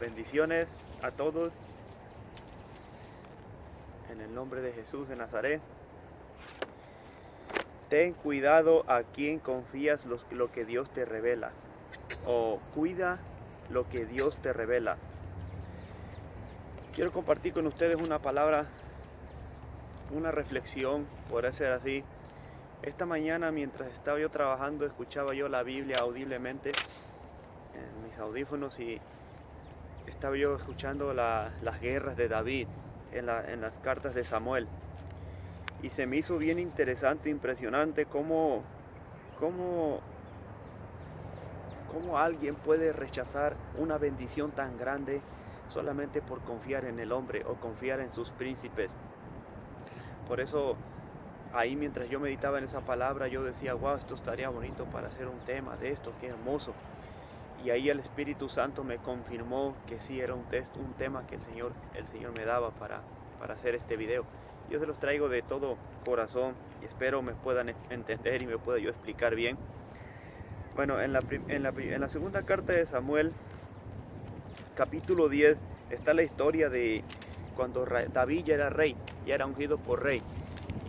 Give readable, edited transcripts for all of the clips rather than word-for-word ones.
Bendiciones a todos. En el nombre de Jesús de Nazaret. Ten cuidado a quien confías lo que Dios te revela. O cuida lo que Dios te revela. Quiero compartir con ustedes una palabra, una reflexión, por ser así. Esta mañana, mientras estaba yo trabajando, escuchaba yo la Biblia audiblemente en mis audífonos y estaba yo escuchando las guerras de David en las cartas de Samuel. Y se me hizo bien interesante, impresionante cómo alguien puede rechazar una bendición tan grande solamente por confiar en el hombre o confiar en sus príncipes. Por eso, ahí mientras yo meditaba en esa palabra, yo decía, wow, esto estaría bonito para hacer un tema de esto, qué hermoso. Y ahí el Espíritu Santo me confirmó que sí era un tema que el Señor me daba para hacer este video. Yo se los traigo de todo corazón y espero me puedan entender y me pueda yo explicar bien. Bueno, en la segunda carta de Samuel, capítulo 10, está la historia de cuando David ya era rey, ya era ungido por rey.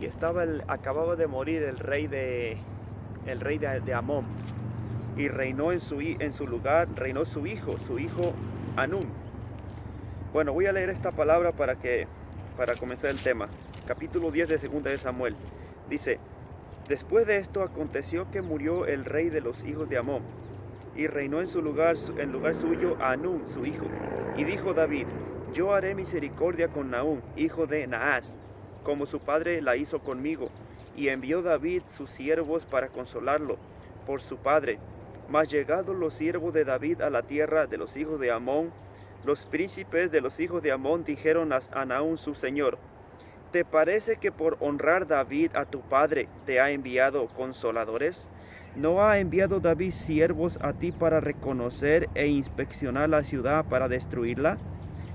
Y acababa de morir el rey de Amón. Y reinó en su lugar, reinó su hijo Anún. Bueno, voy a leer esta palabra para comenzar el tema. Capítulo 10 de segunda de Samuel. Dice: después de esto aconteció que murió el rey de los hijos de Amón, y reinó en lugar suyo Anún, su hijo. Y dijo David: yo haré misericordia con Naún, hijo de Naas, como su padre la hizo conmigo. Y envió David sus siervos para consolarlo por su padre. Mas llegados los siervos de David a la tierra de los hijos de Amón, los príncipes de los hijos de Amón dijeron a Naún su señor: ¿te parece que por honrar David a tu padre te ha enviado consoladores? ¿No ha enviado David siervos a ti para reconocer e inspeccionar la ciudad para destruirla?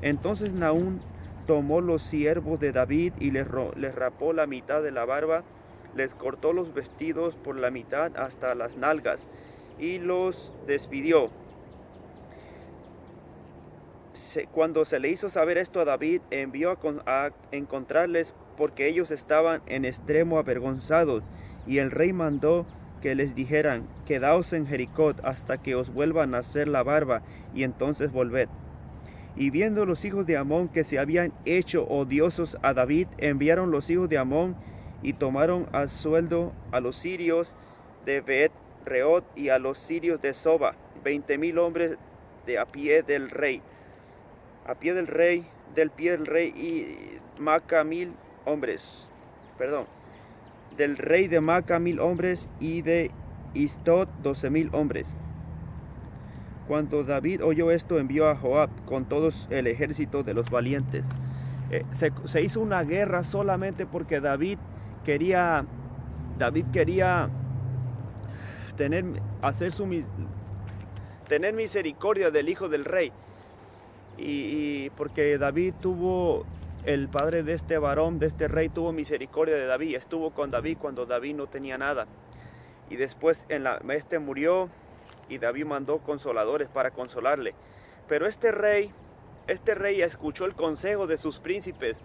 Entonces Naún tomó los siervos de David y les rapó la mitad de la barba, les cortó los vestidos por la mitad hasta las nalgas y los despidió. Cuando se le hizo saber esto a David, envió a encontrarles porque ellos estaban en extremo avergonzados, y el rey mandó que les dijeran: quedaos en Jericó hasta que os vuelva a nacer la barba, y entonces volved. Y viendo los hijos de Amón que se habían hecho odiosos a David, enviaron los hijos de Amón y tomaron a sueldo a los sirios de Bet-reot y a los sirios de Soba, 20,000 hombres a pie del rey, y Maca 1,000 hombres, del rey de Maca 1,000 hombres, y de Istot 12,000 hombres. Cuando David oyó esto, envió a Joab con todo el ejército de los valientes. Se hizo una guerra solamente porque David quería tener misericordia del hijo del rey. Y porque David el padre de este varón, de este rey, tuvo misericordia de David, estuvo con David cuando David no tenía nada. Y después murió, y David mandó consoladores para consolarle. Pero este rey escuchó el consejo de sus príncipes,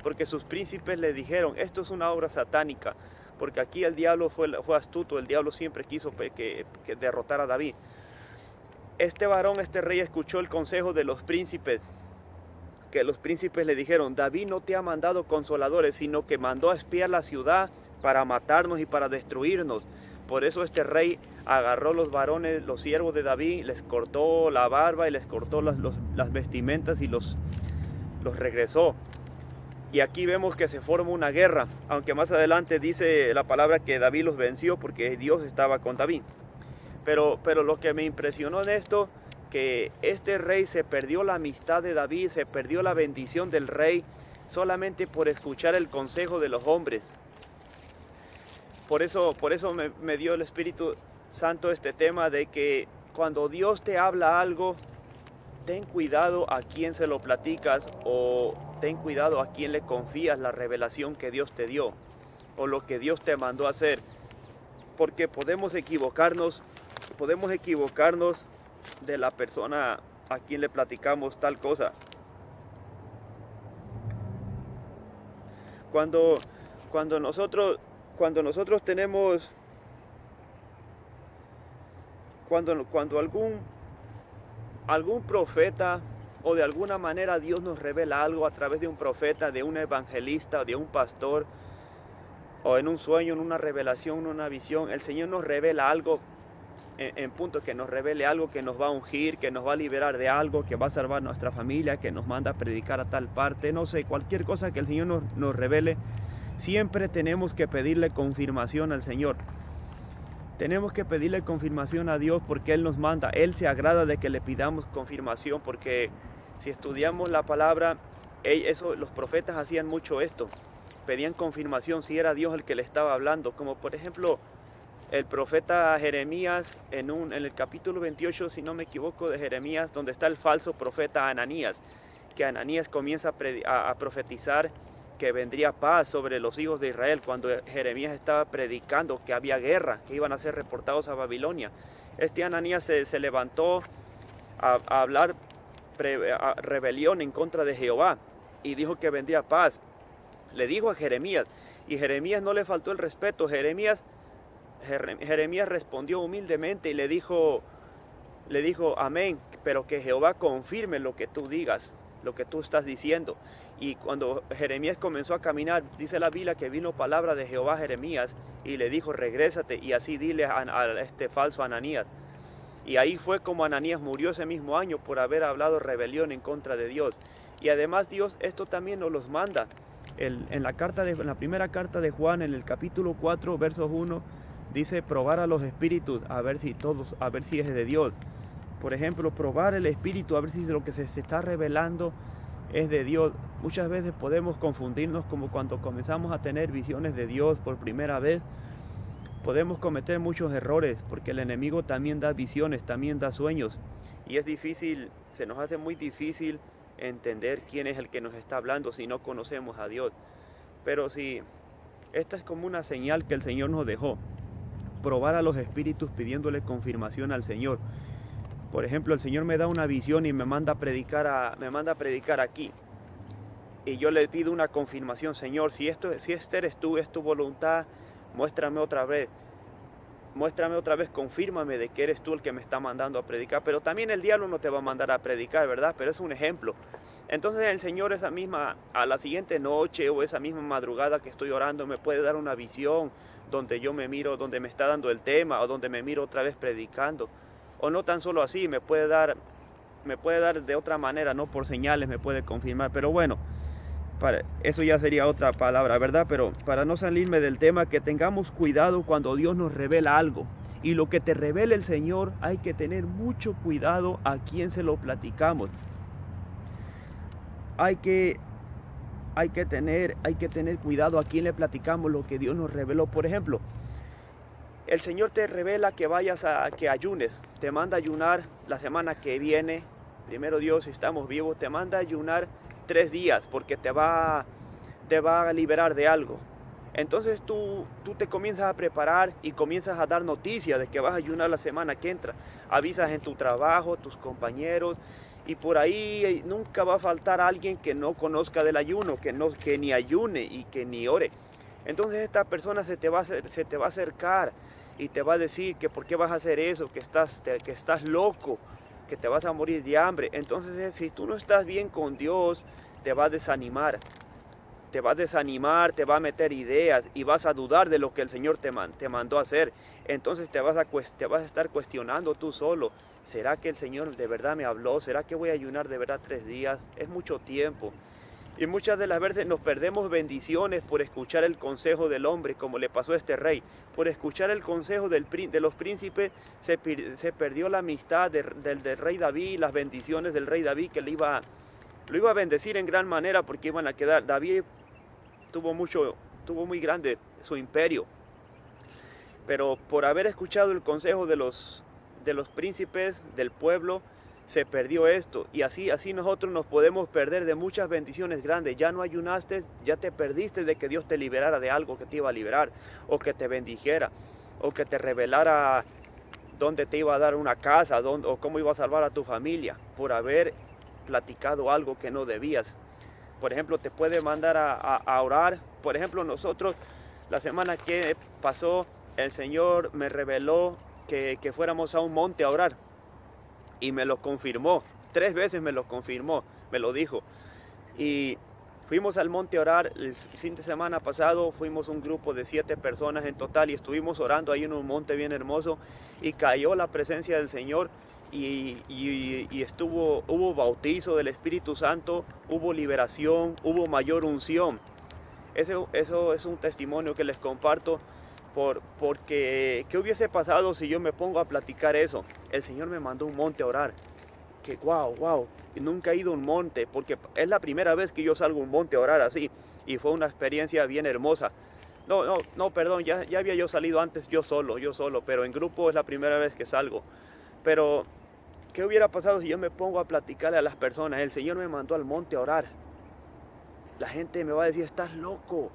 porque sus príncipes le dijeron: esto es una obra satánica, porque aquí el diablo fue astuto, el diablo siempre quiso que derrotar a David. Este rey escuchó el consejo de los príncipes, que los príncipes le dijeron: David no te ha mandado consoladores, sino que mandó a espiar la ciudad para matarnos y para destruirnos. Por eso este rey agarró los varones, los siervos de David, les cortó la barba y les cortó las vestimentas y los regresó. Y aquí vemos que se forma una guerra, aunque más adelante dice la palabra que David los venció porque Dios estaba con David. Pero lo que me impresionó en esto, que este rey se perdió la amistad de David, se perdió la bendición del rey solamente por escuchar el consejo de los hombres. Por eso me dio el Espíritu Santo este tema de que cuando Dios te habla algo, ten cuidado a quién se lo platicas, o ten cuidado a quién le confías la revelación que Dios te dio o lo que Dios te mandó a hacer, porque podemos equivocarnos de la persona a quién le platicamos tal cosa. Cuando nosotros tenemos, cuando algún profeta o de alguna manera Dios nos revela algo a través de un profeta, de un evangelista, de un pastor, o en un sueño, en una revelación, en una visión, el Señor nos revela algo en punto, que nos revele algo que nos va a ungir, que nos va a liberar de algo, que va a salvar nuestra familia, que nos manda a predicar a tal parte, no sé, cualquier cosa que el Señor nos revele, siempre tenemos que pedirle confirmación al Señor. Tenemos que pedirle confirmación a Dios porque Él nos manda. Él se agrada de que le pidamos confirmación, porque si estudiamos la palabra, los profetas hacían mucho esto. Pedían confirmación si era Dios el que le estaba hablando. Como por ejemplo el profeta Jeremías en el capítulo 28, si no me equivoco, de Jeremías, donde está el falso profeta Ananías. Que Ananías comienza a profetizar que vendría paz sobre los hijos de Israel, cuando Jeremías estaba predicando que había guerra, que iban a ser reportados a Babilonia. Este Ananías se levantó a hablar rebelión en contra de Jehová y dijo que vendría paz. Le dijo a Jeremías, y Jeremías no le faltó el respeto. Jeremías respondió humildemente y le dijo, amén, pero que Jehová confirme lo que tú digas, lo que tú estás diciendo. Y cuando Jeremías comenzó a caminar, dice la Biblia que vino palabra de Jehová a Jeremías y le dijo, regrésate y así dile a este falso Ananías. Y ahí fue como Ananías murió ese mismo año por haber hablado rebelión en contra de Dios. Y además Dios esto también nos los manda. En la primera carta de Juan, en el capítulo 4, versos 1, dice probar a los espíritus, a ver si es de Dios. Por ejemplo, probar el espíritu, a ver si lo que se está revelando es de Dios. Muchas veces podemos confundirnos, como cuando comenzamos a tener visiones de Dios por primera vez. Podemos cometer muchos errores porque el enemigo también da visiones, también da sueños. Y es difícil, se nos hace muy difícil entender quién es el que nos está hablando si no conocemos a Dios. Pero sí, esta es como una señal que el Señor nos dejó. Probar a los espíritus pidiéndole confirmación al Señor. Por ejemplo, el Señor me da una visión y me manda a predicar aquí. Y yo le pido una confirmación, Señor, si este eres tú, es tu voluntad, muéstrame otra vez, confírmame de que eres tú el que me está mandando a predicar. Pero también el diablo no te va a mandar a predicar, ¿verdad? Pero es un ejemplo. Entonces el Señor a la siguiente noche o esa misma madrugada que estoy orando, me puede dar una visión donde yo me miro, donde me está dando el tema, o donde me miro otra vez predicando. O no tan solo así, me puede dar de otra manera, no por señales, me puede confirmar. Pero bueno, eso ya sería otra palabra, ¿verdad? Pero para no salirme del tema, que tengamos cuidado cuando Dios nos revela algo. Y lo que te revele el Señor, hay que tener mucho cuidado a quién se lo platicamos. Hay que tener cuidado a quién le platicamos lo que Dios nos reveló. Por ejemplo, el Señor te revela que ayunes, te manda a ayunar la semana que viene. Primero Dios, si estamos vivos, te manda a ayunar 3 días porque te va a liberar de algo. Entonces tú te comienzas a preparar y comienzas a dar noticias de que vas a ayunar la semana que entra. Avisas en tu trabajo, tus compañeros, y por ahí nunca va a faltar alguien que no conozca del ayuno, que ni ayune y que ni ore. Entonces esta persona se te va a acercar y te va a decir que por qué vas a hacer eso, que estás loco, que te vas a morir de hambre. Entonces si tú no estás bien con Dios, te va a desanimar, te va a meter ideas y vas a dudar de lo que el Señor te mandó a hacer. Entonces te vas a estar cuestionando tú solo. ¿Será que el Señor de verdad me habló? ¿Será que voy a ayunar de verdad 3 días? Es mucho tiempo. Y muchas de las veces nos perdemos bendiciones por escuchar el consejo del hombre, como le pasó a este rey. Por escuchar el consejo de los príncipes, se perdió la amistad del rey David, las bendiciones del rey David, que lo iba a bendecir en gran manera, porque iban a quedar. David tuvo muy grande su imperio. Pero por haber escuchado el consejo de los príncipes del pueblo, se perdió esto. Y así nosotros nos podemos perder de muchas bendiciones grandes. Ya no ayunaste, ya te perdiste de que Dios te liberara de algo que te iba a liberar, o que te bendijera, o que te revelara dónde te iba a dar una casa, o cómo iba a salvar a tu familia, por haber platicado algo que no debías. Por ejemplo, te puede mandar a orar. Por ejemplo, nosotros, la semana que pasó, el Señor me reveló que fuéramos a un monte a orar. Y me lo confirmó. 3 veces me lo confirmó, me lo dijo. Y fuimos al monte a orar. El fin de semana pasado fuimos un grupo de 7 personas en total y estuvimos orando ahí en un monte bien hermoso. Y cayó la presencia del Señor. Y hubo bautizo del Espíritu Santo, hubo liberación, hubo mayor unción. Eso es un testimonio que les comparto, porque ¿qué hubiese pasado si yo me pongo a platicar eso? El Señor me mandó un monte a orar. Que wow, nunca he ido a un monte, porque es la primera vez que yo salgo a un monte a orar así, y fue una experiencia bien hermosa. No, perdón, ya había yo salido antes yo solo, pero en grupo es la primera vez que salgo. Pero, ¿qué hubiera pasado si yo me pongo a platicarle a las personas? El Señor me mandó al monte a orar. La gente me va a decir, estás loco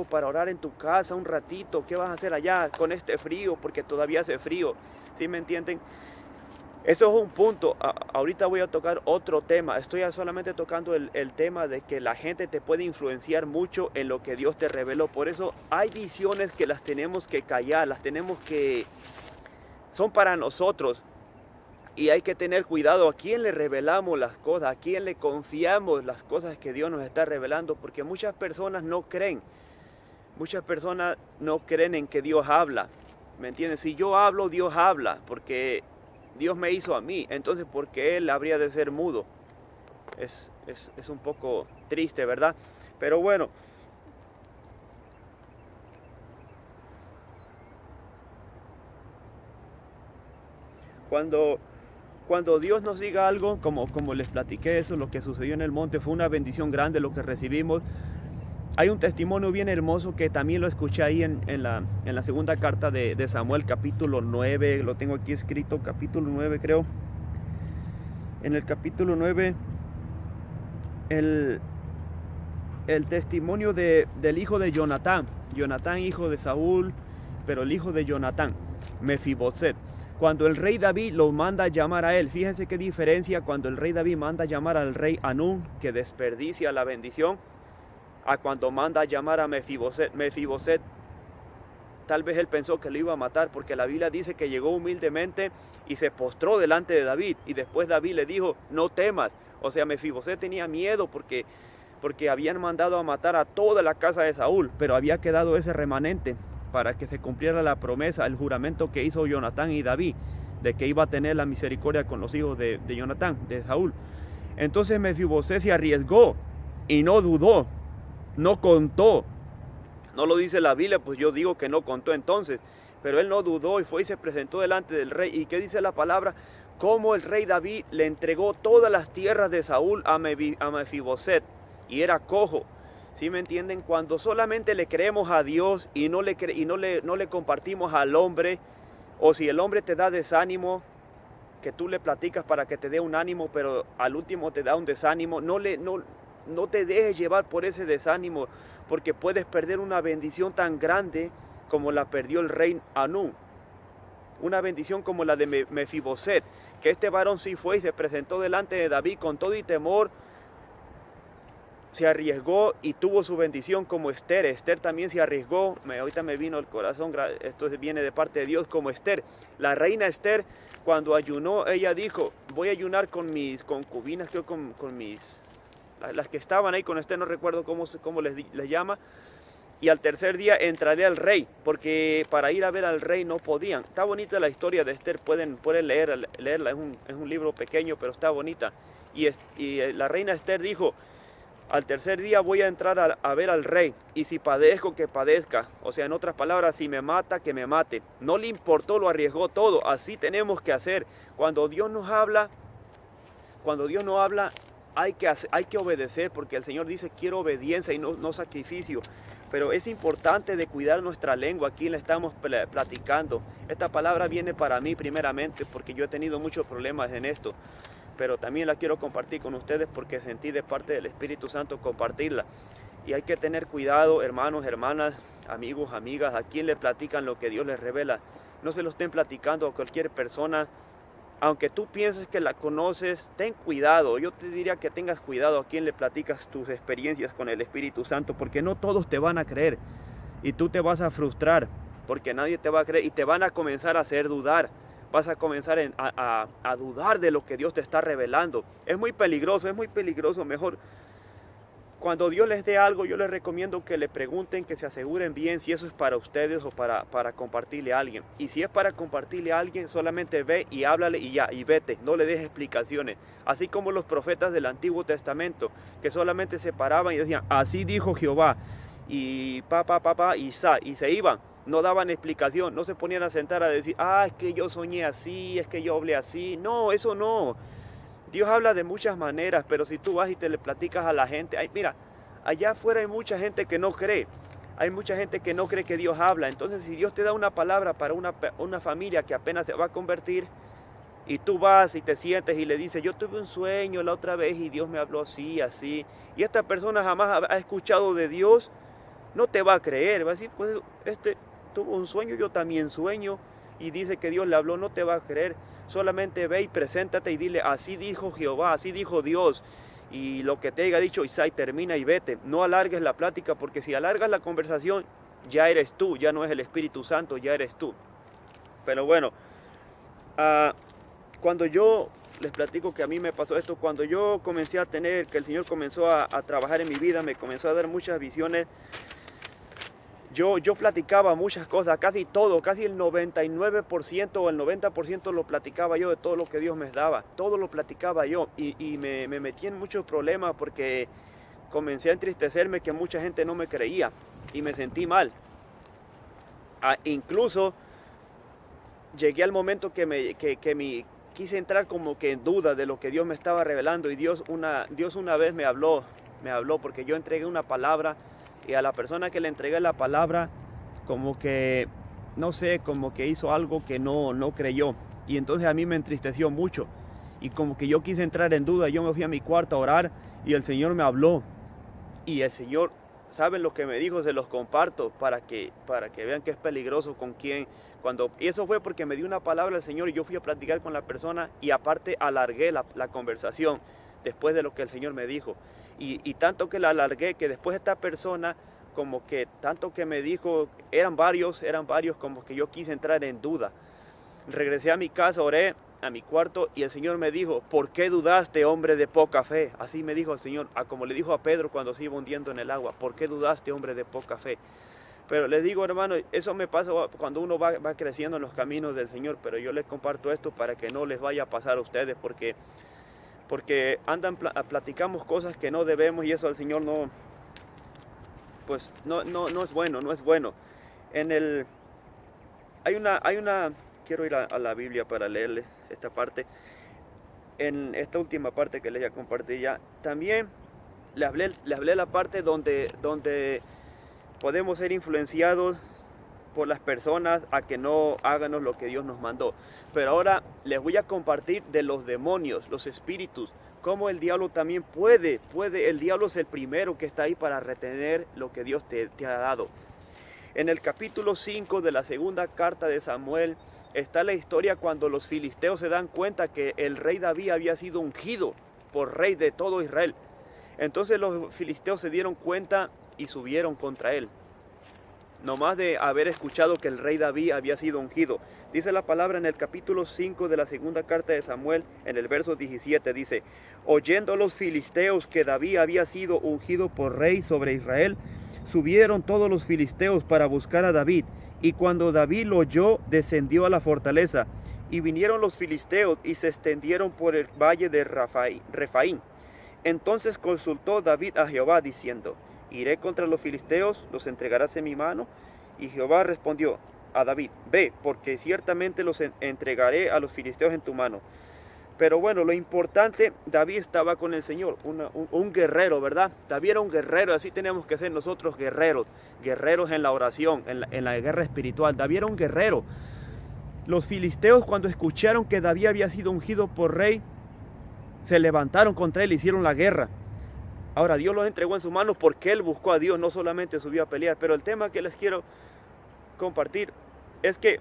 para orar en tu casa un ratito. ¿Qué vas a hacer allá con este frío? Porque todavía hace frío. ¿Sí me entienden? Eso es un punto. Ahorita voy a tocar otro tema. Estoy solamente tocando el tema de que la gente te puede influenciar mucho en lo que Dios te reveló. Por eso hay visiones que las tenemos que callar, son para nosotros. Y hay que tener cuidado a quién le revelamos las cosas, a quién le confiamos las cosas que Dios nos está revelando, porque muchas personas no creen en que Dios habla, ¿me entiendes? Si yo hablo, Dios habla, porque Dios me hizo a mí, entonces ¿por qué Él habría de ser mudo? Es un poco triste, ¿verdad? Pero bueno. Cuando Dios nos diga algo, como les platiqué eso, lo que sucedió en el monte, fue una bendición grande lo que recibimos. Hay un testimonio bien hermoso que también lo escuché ahí en la segunda carta de Samuel, capítulo 9, lo tengo aquí escrito, capítulo 9 creo. En el capítulo 9, el testimonio del hijo de Jonatán, hijo de Saúl, pero el hijo de Jonatán, Mefiboset. Cuando el rey David lo manda a llamar a él, fíjense qué diferencia cuando el rey David manda a llamar al rey Anún, que desperdicia la bendición, a cuando manda a llamar a Mefiboset. Mefiboset, tal vez él pensó que lo iba a matar, porque la Biblia dice que llegó humildemente y se postró delante de David, y después David le dijo, no temas. O sea, Mefiboset tenía miedo porque habían mandado a matar a toda la casa de Saúl, pero había quedado ese remanente para que se cumpliera la promesa, el juramento que hizo Jonatán y David, de que iba a tener la misericordia con los hijos de Jonatán, de Saúl. Entonces Mefiboset se arriesgó y no dudó, no contó. No lo dice la Biblia, pues yo digo que no contó entonces, pero él no dudó y fue y se presentó delante del rey. ¿Y qué dice la palabra? Cómo el rey David le entregó todas las tierras de Saúl a Mefiboset, y era cojo. ¿Sí me entienden? Cuando solamente le creemos a Dios y no le compartimos al hombre, o si el hombre te da desánimo, que tú le platicas para que te dé un ánimo, pero al último te da un desánimo, no te dejes llevar por ese desánimo, porque puedes perder una bendición tan grande como la perdió el rey Anún. Una bendición como la de Mefiboset, que este varón sí fue y se presentó delante de David con todo y temor, se arriesgó y tuvo su bendición, como Esther. Esther también se arriesgó. Ahorita me vino al corazón, esto viene de parte de Dios, como Esther. La reina Esther, cuando ayunó, ella dijo, voy a ayunar con mis concubinas, creo con las que estaban ahí con Esther, no recuerdo cómo les llama. Y al tercer día entraré al rey, porque para ir a ver al rey no podían. Está bonita la historia de Esther, pueden leerla, es un libro pequeño, pero está bonita. Y la reina Esther dijo, al tercer día voy a entrar a ver al rey, y si padezco, que padezca. O sea, en otras palabras, si me mata, que me mate. No le importó, lo arriesgó todo. Así tenemos que hacer. Cuando Dios nos habla, hay que obedecer, porque el Señor dice, quiero obediencia y no sacrificio. Pero es importante de cuidar nuestra lengua. Aquí la estamos platicando. Esta palabra viene para mí primeramente, porque yo he tenido muchos problemas en esto. Pero también la quiero compartir con ustedes porque sentí de parte del Espíritu Santo compartirla. Y hay que tener cuidado, hermanos, hermanas, amigos, amigas, a quien le platican lo que Dios les revela. no se lo estén platicando a cualquier persona. Aunque tú pienses que la conoces, ten cuidado. Yo te diría que tengas cuidado a quién le platicas tus experiencias con el Espíritu Santo, porque no todos te van a creer y tú te vas a frustrar, porque nadie te va a creer y te van a comenzar a hacer dudar. Vas a comenzar a dudar de lo que Dios te está revelando. Es muy peligroso. Mejor, cuando Dios les dé algo, yo les recomiendo que le pregunten, que se aseguren bien si eso es para ustedes o para compartirle a alguien. Y si es para compartirle a alguien, solamente ve y háblale y ya, y vete, no le des explicaciones. Así como los profetas del Antiguo Testamento, que solamente se paraban y decían, así dijo Jehová, y y se iban. No daban explicación, no se ponían a sentar a decir, es que yo soñé así, es que yo hablé así. No, eso no. Dios habla de muchas maneras, pero si tú vas y te le platicas a la gente, mira, allá afuera hay mucha gente que no cree. Hay mucha gente que no cree que Dios habla. Entonces, si Dios te da una palabra para una familia que apenas se va a convertir, y tú vas y te sientes y le dices, yo tuve un sueño la otra vez y Dios me habló así, así, y esta persona jamás ha escuchado de Dios, no te va a creer. Va a decir, pues tuvo un sueño, yo también sueño, y dice que Dios le habló, no te va a creer. Solamente ve y preséntate y dile, así dijo Jehová, así dijo Dios, y lo que te haya dicho Isaí, termina y vete. No alargues la plática, porque si alargas la conversación, ya eres tú, ya no es el Espíritu Santo, ya eres tú. Pero bueno, cuando yo les platico que a mí me pasó esto, cuando yo comencé a tener, que el Señor comenzó a trabajar en mi vida, me comenzó a dar muchas visiones. Yo platicaba muchas cosas, casi todo, casi el 99% o el 90% lo platicaba yo de todo lo que Dios me daba. Todo lo platicaba yo y me metí en muchos problemas porque comencé a entristecerme que mucha gente no me creía y me sentí mal. Incluso llegué al momento que quise entrar como que en duda de lo que Dios me estaba revelando, y Dios una vez me habló porque yo entregué una palabra. Y a la persona que le entregué la palabra, como que, no sé, como que hizo algo que no creyó. Y entonces a mí me entristeció mucho. Y como que yo quise entrar en duda, yo me fui a mi cuarto a orar y el Señor me habló. Y el Señor, ¿saben lo que me dijo? Se los comparto para que vean que es peligroso con quién. Y eso fue porque me dio una palabra el Señor y yo fui a platicar con la persona y aparte alargué la conversación después de lo que el Señor me dijo. Y tanto que la alargué, que después esta persona, como que tanto que me dijo, eran varios, como que yo quise entrar en duda. Regresé a mi casa, oré a mi cuarto y el Señor me dijo, ¿por qué dudaste, hombre de poca fe? Así me dijo el Señor, como le dijo a Pedro cuando se iba hundiendo en el agua, ¿por qué dudaste, hombre de poca fe? Pero les digo, hermano, eso me pasa cuando uno va creciendo en los caminos del Señor, pero yo les comparto esto para que no les vaya a pasar a ustedes, porque platicamos cosas que no debemos y eso al Señor no es bueno, no es bueno. Quiero ir a la Biblia para leerles esta parte. En esta última parte que les ya compartí ya, también le hablé la parte donde podemos ser influenciados por las personas a que no háganos lo que Dios nos mandó. Pero ahora les voy a compartir de los demonios, los espíritus, cómo el diablo también puede, el diablo es el primero que está ahí para retener lo que Dios te ha dado. En el capítulo 5 de la segunda carta de Samuel está la historia cuando los filisteos se dan cuenta que el rey David había sido ungido por rey de todo Israel. Entonces los filisteos se dieron cuenta y subieron contra él, nomás de haber escuchado que el rey David había sido ungido. Dice la palabra en el capítulo 5 de la segunda carta de Samuel, en el verso 17, dice, oyendo los filisteos que David había sido ungido por rey sobre Israel, subieron todos los filisteos para buscar a David, y cuando David lo oyó, descendió a la fortaleza, y vinieron los filisteos y se extendieron por el valle de Refaín. Entonces consultó David a Jehová diciendo, iré contra los filisteos, los entregarás en mi mano. Y Jehová respondió a David, ve, porque ciertamente los entregaré a los filisteos en tu mano. Pero bueno, lo importante, David estaba con el Señor, un guerrero, ¿verdad? David era un guerrero, así tenemos que ser nosotros guerreros en la oración, en la guerra espiritual. David era un guerrero. Los filisteos, cuando escucharon que David había sido ungido por rey, se levantaron contra él y hicieron la guerra. Ahora, Dios los entregó en sus manos porque él buscó a Dios, no solamente subió a pelear. Pero el tema que les quiero compartir es que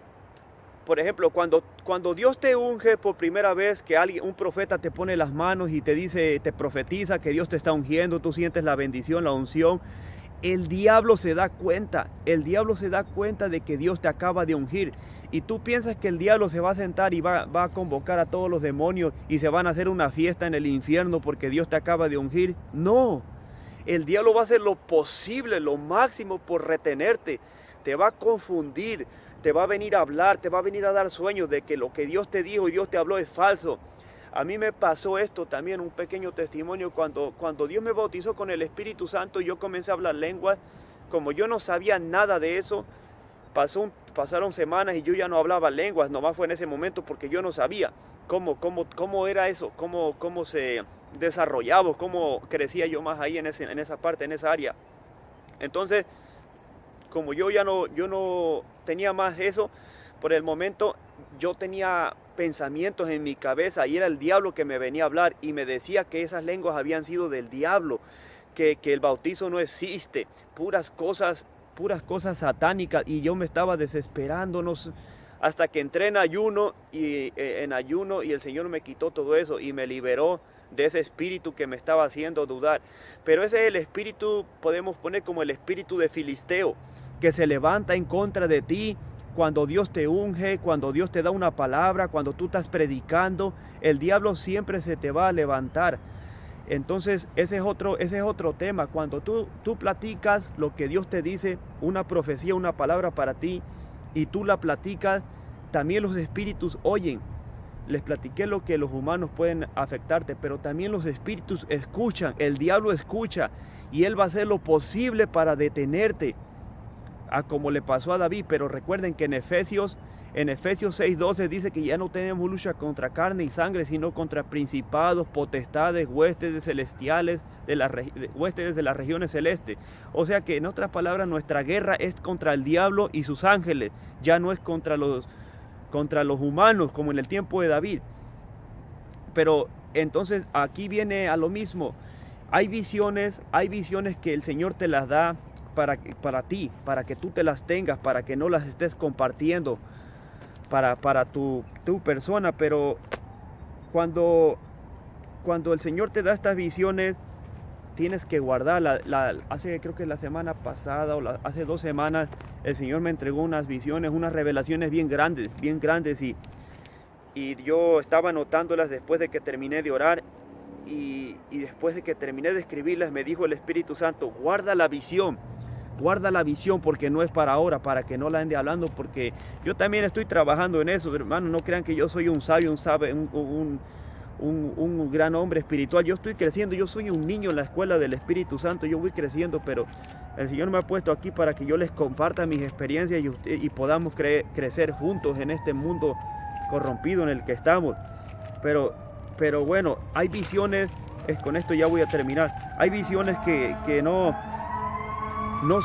Por ejemplo, cuando Dios te unge por primera vez, que un profeta te pone las manos y te dice, te profetiza que Dios te está ungiendo, tú sientes la bendición, la unción, el diablo se da cuenta de que Dios te acaba de ungir. Y tú piensas que el diablo se va a sentar y va a convocar a todos los demonios y se van a hacer una fiesta en el infierno porque Dios te acaba de ungir. No, el diablo va a hacer lo posible, lo máximo por retenerte. Te va a confundir, te va a venir a hablar, te va a venir a dar sueños de que lo que Dios te dijo y Dios te habló es falso. A mí me pasó esto también, un pequeño testimonio, cuando Dios me bautizó con el Espíritu Santo, yo comencé a hablar lenguas. Como yo no sabía nada de eso, pasaron semanas y yo ya no hablaba lenguas, nomás fue en ese momento porque yo no sabía cómo era eso, cómo se desarrollaba, cómo crecía yo más ahí en esa parte, en esa área. Entonces, como yo no tenía más eso, por el momento yo tenía pensamientos en mi cabeza y era el diablo que me venía a hablar y me decía que esas lenguas habían sido del diablo, que el bautizo no existe, puras cosas satánicas, y yo me estaba desesperando, hasta que entré en ayuno y el Señor me quitó todo eso y me liberó de ese espíritu que me estaba haciendo dudar. Pero ese es el espíritu, podemos poner como el espíritu de Filisteo, que se levanta en contra de ti cuando Dios te unge, cuando Dios te da una palabra, cuando tú estás predicando. El diablo siempre se te va a levantar. Entonces ese es otro tema. Cuando tú platicas lo que Dios te dice, una profecía, una palabra para ti, y tú la platicas, también los espíritus oyen. Les platiqué lo que los humanos pueden afectarte, pero también los espíritus escuchan. El diablo escucha y él va a hacer lo posible para detenerte, como le pasó a David. Pero recuerden que en Efesios 6:12 dice que ya no tenemos lucha contra carne y sangre, sino contra principados, potestades, huestes celestiales, huestes de las regiones celestes. O sea que, en otras palabras, nuestra guerra es contra el diablo y sus ángeles, ya no es contra los humanos como en el tiempo de David. Pero entonces aquí viene a lo mismo. Hay visiones que el Señor te las da para ti, para que tú te las tengas, para que no las estés compartiendo para tu persona. Pero cuando el Señor te da estas visiones, tienes que guardarlas. Creo que la semana pasada hace 2 semanas, el Señor me entregó unas visiones, unas revelaciones bien grandes, y yo estaba anotándolas después de que terminé de orar, y después de que terminé de escribirlas, me dijo el Espíritu Santo: guarda la visión, porque no es para ahora, para que no la ande hablando, porque yo también estoy trabajando en eso, hermano. No crean que yo soy un sabio, un gran hombre espiritual. Yo estoy creciendo, yo soy un niño en la escuela del Espíritu Santo, yo voy creciendo, pero el Señor me ha puesto aquí para que yo les comparta mis experiencias y podamos crecer juntos en este mundo corrompido en el que estamos. Pero bueno, hay visiones, con esto ya voy a terminar, hay visiones que no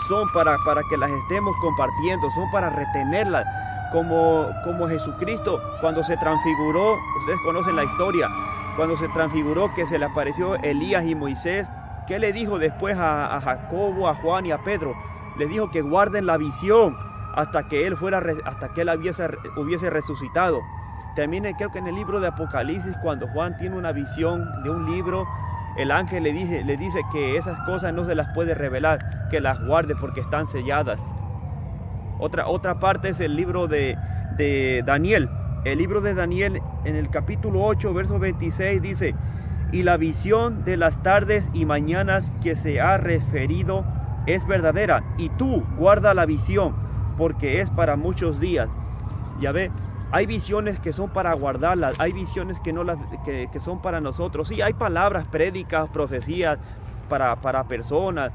son para que las estemos compartiendo, son para retenerlas, como Jesucristo cuando se transfiguró. Ustedes conocen la historia, cuando se transfiguró, que se le apareció Elías y Moisés. ¿Qué le dijo después a Jacobo, a Juan y a Pedro? Les dijo que guarden la visión hasta que él hubiese resucitado. También creo que en el libro de Apocalipsis, cuando Juan tiene una visión de un libro, el ángel le dice que esas cosas no se las puede revelar, que las guarde porque están selladas. Otra parte es el libro de Daniel. El libro de Daniel, en el capítulo 8, verso 26, dice: y la visión de las tardes y mañanas que se ha referido es verdadera, y tú guarda la visión, porque es para muchos días. Ya ve, hay visiones que son para guardarlas, hay visiones que son para nosotros. Sí, hay palabras, prédicas, profecías para personas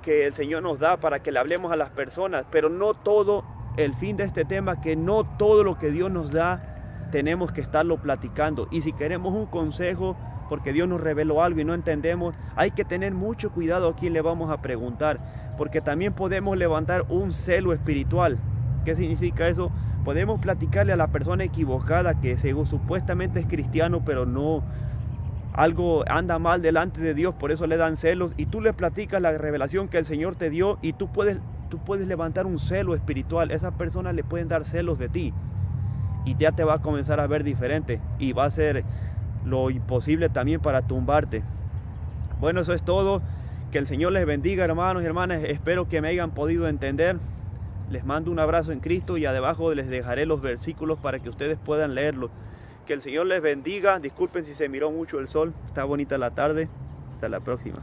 que el Señor nos da para que le hablemos a las personas, pero no todo. El fin de este tema, que no todo lo que Dios nos da tenemos que estarlo platicando. Y si queremos un consejo, porque Dios nos reveló algo y no entendemos, hay que tener mucho cuidado a quién le vamos a preguntar, porque también podemos levantar un celo espiritual. ¿Qué significa eso? Podemos platicarle a la persona equivocada, que supuestamente es cristiano, pero no, algo anda mal delante de Dios, por eso le dan celos, y tú le platicas la revelación que el Señor te dio, y tú tú puedes levantar un celo espiritual. Esas personas le pueden dar celos de ti y ya te va a comenzar a ver diferente y va a ser lo imposible también para tumbarte. Bueno, eso es todo. Que el Señor les bendiga, hermanos y hermanas. Espero que me hayan podido entender. Les mando un abrazo en Cristo y abajo les dejaré los versículos para que ustedes puedan leerlos. Que el Señor les bendiga. Disculpen si se miró mucho el sol. Está bonita la tarde. Hasta la próxima.